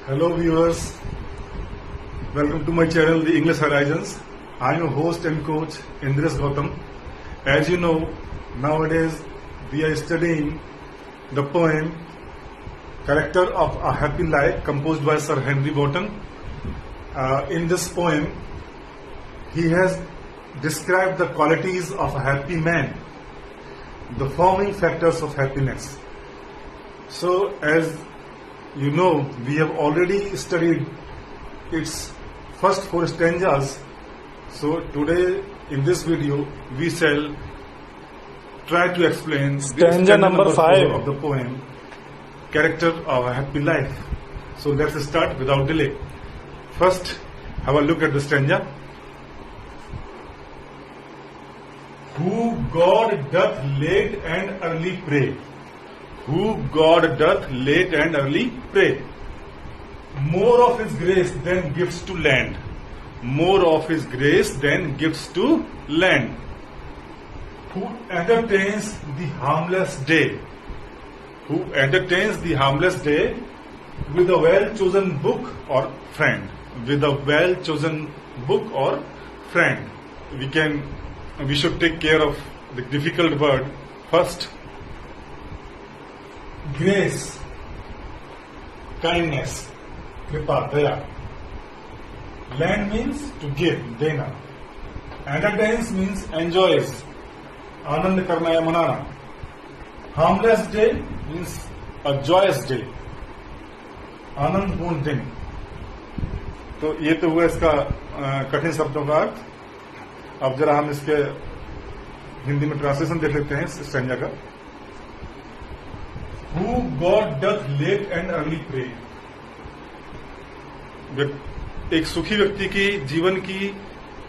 Hello viewers, welcome to my channel The English Horizons. I am your host and coach Indresh Gautam. As you know, nowadays we are studying the poem Character of a Happy Life composed by Sir Henry Wotton. In this poem, he has described the qualities of a happy man, the forming factors of happiness. So as you know, we have already studied its first 4 stanzas. So today in this video we shall try to explain stanza number 5 of the poem Character of a Happy Life. So let's start without delay. First, have a look at the stanza. Who God doth late and early pray. Who God doth late and early pray. More of His grace than gifts to land. More of His grace than gifts to land. Who entertains the harmless day. Who entertains the harmless day with a well-chosen book or friend. With a well-chosen book or friend. We should take care of the difficult word first. Grace, kindness, kripa, daya. Land means to give, dena. Entertains means enjoys, anand karna ya manana. Harmless day means a joyous day, आनंद पूर्ण दिन. तो ये तो हुआ इसका कठिन शब्दों का अर्थ. अब जरा हम इसके हिंदी में ट्रांसलेशन देख लेते हैं इस स्टैंजा का. Who God doth late and early pray. एक सुखी व्यक्ति की जीवन की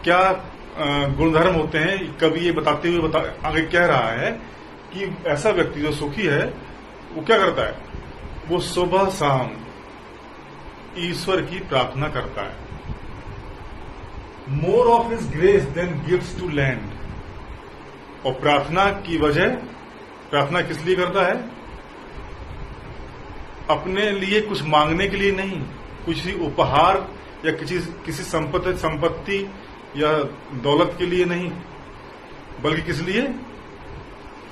क्या गुणधर्म होते हैं, कवि ये बताते हुए आगे कह रहा है कि ऐसा व्यक्ति जो सुखी है वो क्या करता है, वो सुबह शाम ईश्वर की प्रार्थना करता है. More of his grace then gives to land. और प्रार्थना की वजह, प्रार्थना किस लिए करता है? अपने लिए कुछ मांगने के लिए नहीं, कुछ उपहार या किसी संपत्ति या दौलत के लिए नहीं, बल्कि किस लिए?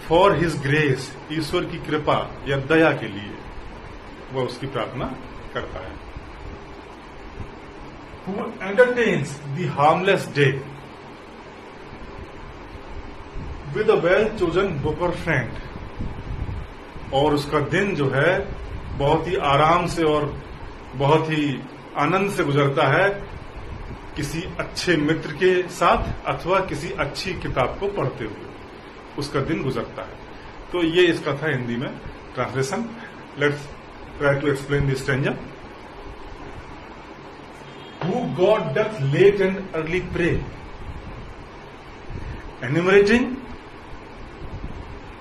फॉर हिज ग्रेस, ईश्वर की कृपा या दया के लिए वह उसकी प्रार्थना करता है. Who entertains the harmless day with a well-chosen book or friend. और उसका दिन जो है बहुत ही आराम से और बहुत ही आनंद से गुजरता है किसी अच्छे मित्र के साथ अथवा किसी अच्छी किताब को पढ़ते हुए उसका दिन गुजरता है. तो ये इसका था हिंदी में translation. Let's try to explain this stanza. Who God doth late and early pray. Enumerating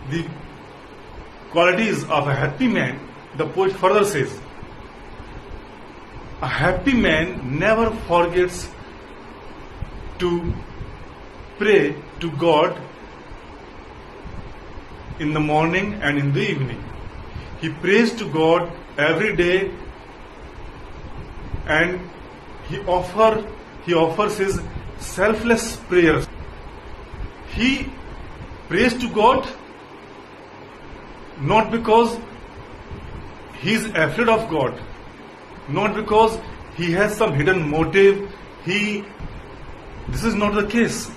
the qualities of a happy man, the poet further says, a happy man never forgets to pray to God in the morning and in the evening. He prays to God every day and he offers his selfless prayers. He prays to God not because he is afraid of God, not because he has some hidden motive. This is not the case.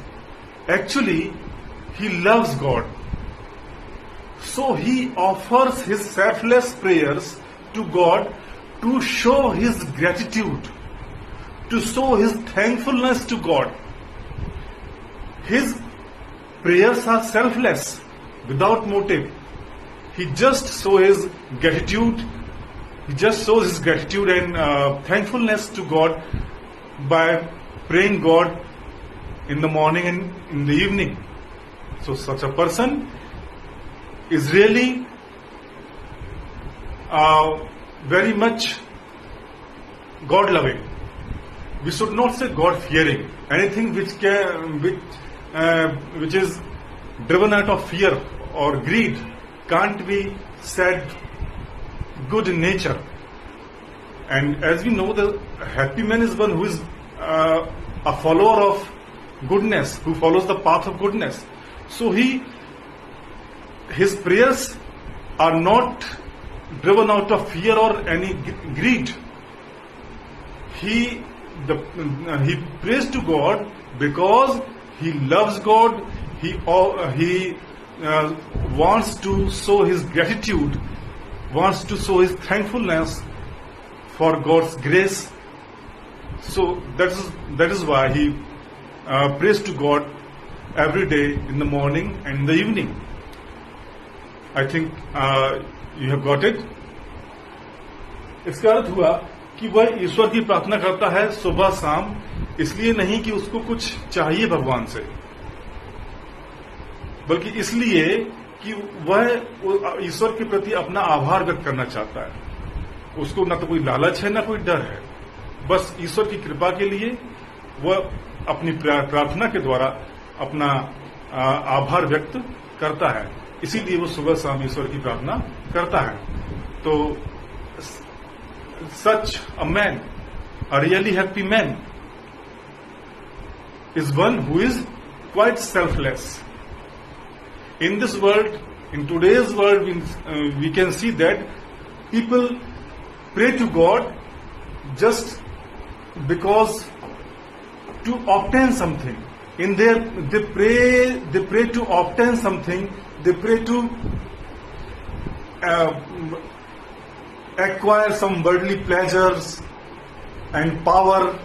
Actually, he loves God. So he offers his selfless prayers to God to show his gratitude, to show his thankfulness to God. His prayers are selfless, without motive. He just shows his gratitude. He just shows his gratitude and thankfulness to God by praying God in the morning and in the evening. So such a person is really very much God-loving. We should not say God-fearing. Anything which is driven out of fear or greed can't be said good in nature. And as we know, the happy man is one who is a follower of goodness, who follows the path of goodness. So his prayers are not driven out of fear or any greed. He prays to God because he loves God. He wants to show his gratitude, wants to show his thankfulness for God's grace. So that is why he prays to God every day in the morning and in the evening. I think you have got it. इसका अर्थ हुआ कि वह ईश्वर की प्रार्थना करता है सुबह शाम, इसलिए नहीं कि उसको कुछ चाहिए भगवान से, बल्कि इसलिए कि वह ईश्वर के प्रति अपना आभार व्यक्त करना चाहता है. उसको न तो कोई लालच है, न कोई डर है. बस ईश्वर की कृपा के लिए वह अपनी प्रार्थना के द्वारा अपना आभार व्यक्त करता है. इसीलिए वो सुबह शाम ईश्वर की प्रार्थना करता है. तो such a man, a really happy man, is one who is quite selfless. In this world, in today's world, we can see that people pray to God just because to obtain something. They pray to obtain something. They pray to acquire some worldly pleasures and power,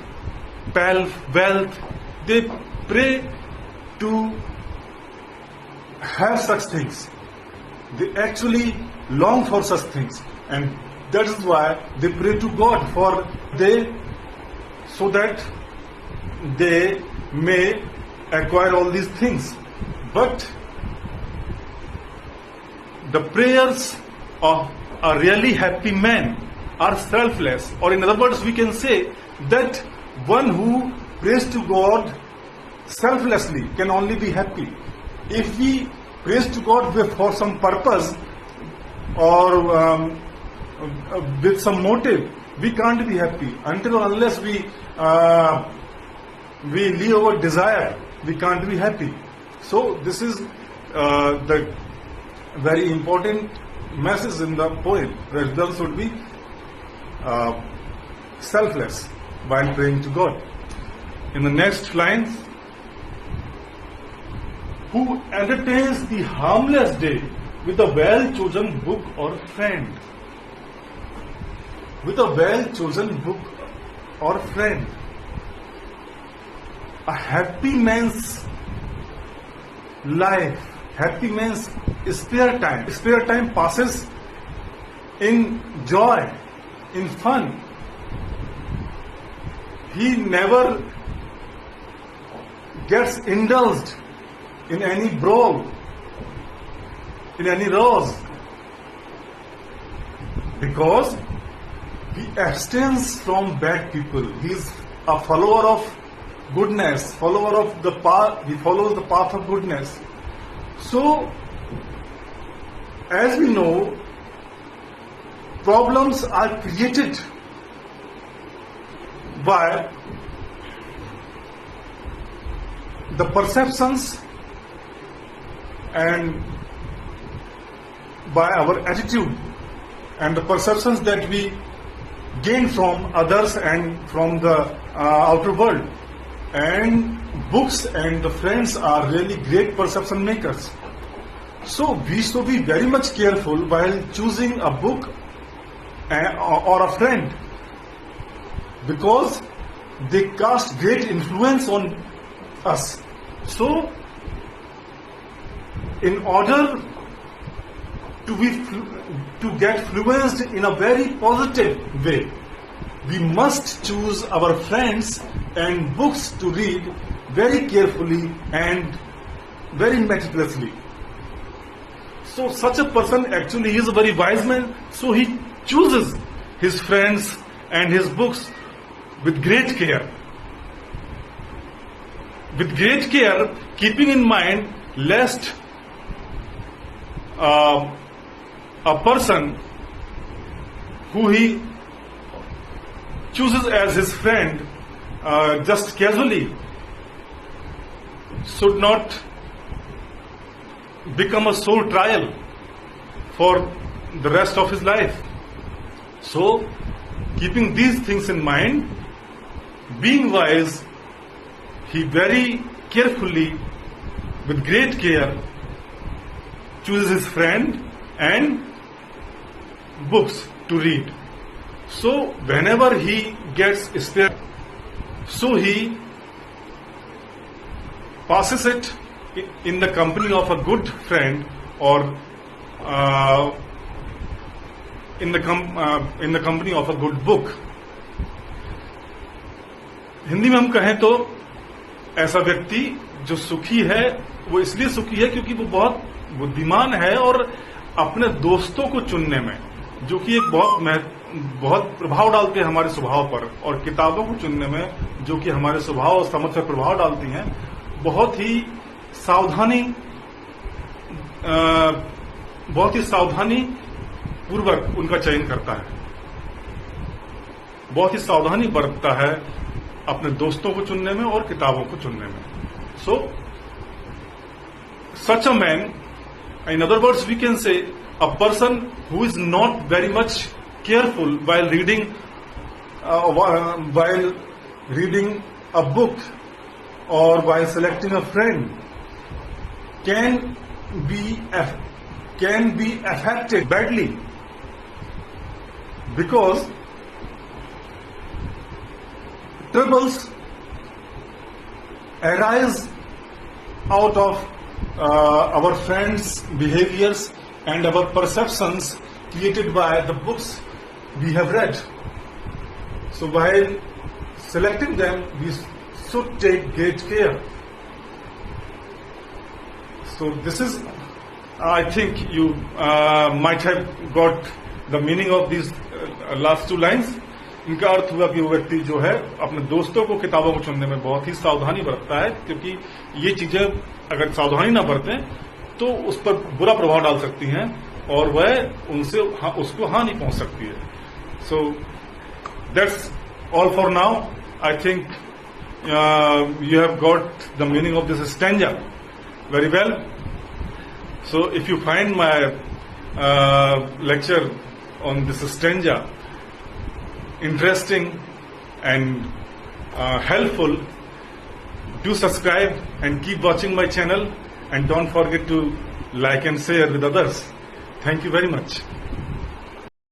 wealth. They pray to have such things. They actually long for such things, and that is why they pray to God so that they may acquire all these things. But the prayers of a really happy man are selfless, or in other words, we can say that one who prays to God selflessly can only be happy. If we prays to God for some purpose or with some motive, we can't be happy. Until or unless we leave our desire, we can't be happy. So this is the very important message in the poem, that one should be selfless while praying to God. In the next lines, who entertains the harmless day with a well-chosen book or friend. With a well-chosen book or friend. A happy man's life, happy man's spare time passes in joy, in fun. He never gets indulged in any brawl, in any rows, because he abstains from bad people. He is a follower of goodness, follower of the path. He follows the path of goodness. So, as we know, problems are created by the perceptions and by our attitude and the perceptions that we gain from others and from the outer world. And books and the friends are really great perception makers. So we should be very much careful while choosing a book or a friend, because they cast great influence on us. So in order to get influenced in a very positive way, we must choose our friends and books to read very carefully and very meticulously. So such a person actually is a very wise man, so he chooses his friends and his books with great care. With great care, keeping in mind lest a person who he chooses as his friend just casually should not become a sole trial for the rest of his life. So, keeping these things in mind, being wise, he very carefully, with great care, chooses his friend and books to read. So, whenever he gets spare, so he passes it in the company of a good friend or in the company of a good book. Hindi में हम कहें तो ऐसा व्यक्ति जो सुखी है वो इसलिए सुखी है क्योंकि वो बहुत बुद्धिमान है और अपने दोस्तों को चुनने में, जो कि एक बहुत प्रभाव डालते हैं हमारे स्वभाव पर, और किताबों को चुनने में जो कि हमारे स्वभाव और समझ पर प्रभाव डालती हैं, बहुत ही सावधानी पूर्वक उनका चयन करता है, बहुत ही सावधानी बरतता है अपने दोस्तों को चुनने में और किताबों को चुनने में. So, such a man, in other words, we can say a person who is not very much careful while reading a book or while selecting a friend can be affected badly, because troubles arise out of our friends' behaviors and our perceptions created by the books we have read. So while selecting them, we should take great care. So this is, I think you might have got the meaning of these last two lines. इनका अर्थ हुआ कि वो व्यक्ति जो है अपने दोस्तों को किताबों को चुनने में बहुत ही सावधानी बरतता है, क्योंकि ये चीजें अगर सावधानी ना बरतें तो उस पर बुरा प्रभाव डाल सकती हैं और वह उसको हानि पहुंच सकती है. So that's all for now. I think you have got the meaning of this stanza very well. So if you find my lecture on this stanza interesting and helpful, do subscribe and keep watching my channel, and don't forget to like and share with others. Thank you very much.